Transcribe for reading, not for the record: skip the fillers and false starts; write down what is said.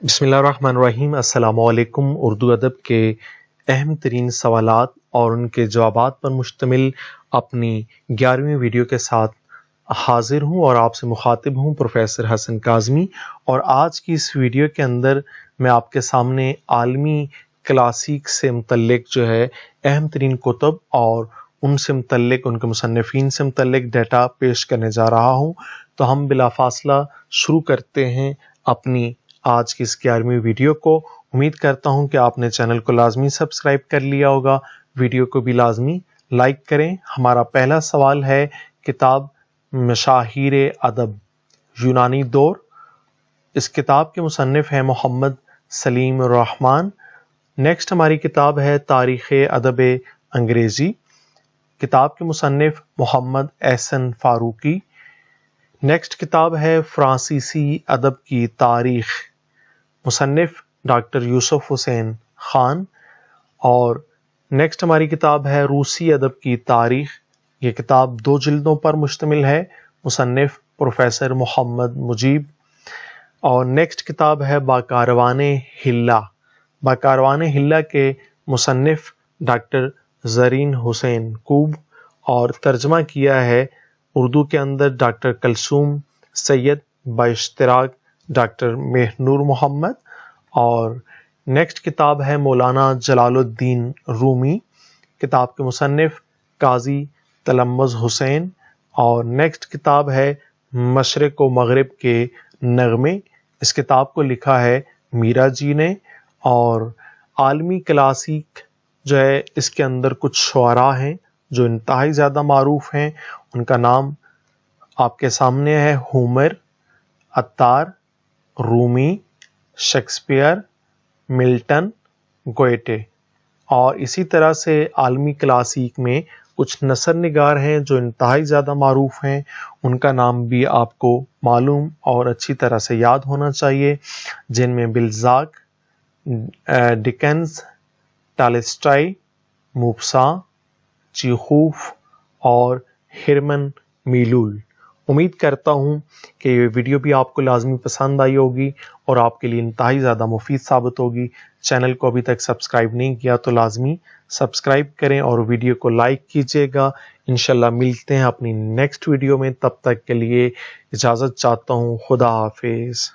بسم اللہ الرحمن الرحیم۔ السلام علیکم۔ اردو ادب کے اہم ترین سوالات اور ان کے جوابات پر مشتمل اپنی 11ویں ویڈیو کے ساتھ حاضر ہوں اور آپ سے مخاطب ہوں پروفیسر حسن کاظمی۔ اور آج کی اس ویڈیو کے اندر میں آپ کے سامنے عالمی کلاسیک سے متعلق جو ہے اہم ترین کتب اور ان سے متعلق ان کے مصنفین سے متعلق ڈیٹا پیش کرنے جا رہا ہوں۔ تو ہم بلا فاصلہ شروع کرتے ہیں اپنی آج کی اس 11ویں ویڈیو کو۔ امید کرتا ہوں کہ آپ نے چینل کو لازمی سبسکرائب کر لیا ہوگا، ویڈیو کو بھی لازمی لائک کریں۔ ہمارا پہلا سوال ہے کتاب مشاہیر ادب یونانی دور۔ اس کتاب کے مصنف ہیں محمد سلیم الرحمن۔ نیکسٹ ہماری کتاب ہے تاریخ ادب انگریزی، کتاب کے مصنف محمد احسن فاروقی۔ نیکسٹ کتاب ہے فرانسیسی ادب کی تاریخ، مصنف ڈاکٹر یوسف حسین خان۔ اور نیکسٹ ہماری کتاب ہے روسی ادب کی تاریخ، یہ کتاب 2 جلدوں پر مشتمل ہے، مصنف پروفیسر محمد مجیب۔ اور نیکسٹ کتاب ہے باکاروان حلہ، باکاروان حلہ کے مصنف ڈاکٹر زرین حسین کوب، اور ترجمہ کیا ہے اردو کے اندر ڈاکٹر کلثوم سید باشتراک ڈاکٹر مہنور محمد۔ اور نیکسٹ کتاب ہے مولانا جلال الدین رومی، کتاب کے مصنف قاضی تلمذ حسین۔ اور نیکسٹ کتاب ہے مشرق و مغرب کے نغمے، اس کتاب کو لکھا ہے میرا جی نے۔ اور عالمی کلاسیک جو ہے اس کے اندر کچھ شعراء ہیں جو انتہائی زیادہ معروف ہیں، ان کا نام آپ کے سامنے ہے: ہومر، عطار، رومی، شیکسپیئر، ملٹن، گوئٹے۔ اور اسی طرح سے عالمی کلاسیک میں کچھ نثر نگار ہیں جو انتہائی زیادہ معروف ہیں، ان کا نام بھی آپ کو معلوم اور اچھی طرح سے یاد ہونا چاہیے، جن میں بلزاک، ڈکنز، ٹالسٹائی، موپساں، چیخوف اور ہرمن میلول۔ امید کرتا ہوں کہ یہ ویڈیو بھی آپ کو لازمی پسند آئی ہوگی اور آپ کے لیے انتہائی زیادہ مفید ثابت ہوگی۔ چینل کو ابھی تک سبسکرائب نہیں کیا تو لازمی سبسکرائب کریں اور ویڈیو کو لائک کیجیے گا۔ انشاءاللہ ملتے ہیں اپنی نیکسٹ ویڈیو میں، تب تک کے لیے اجازت چاہتا ہوں۔ خدا حافظ۔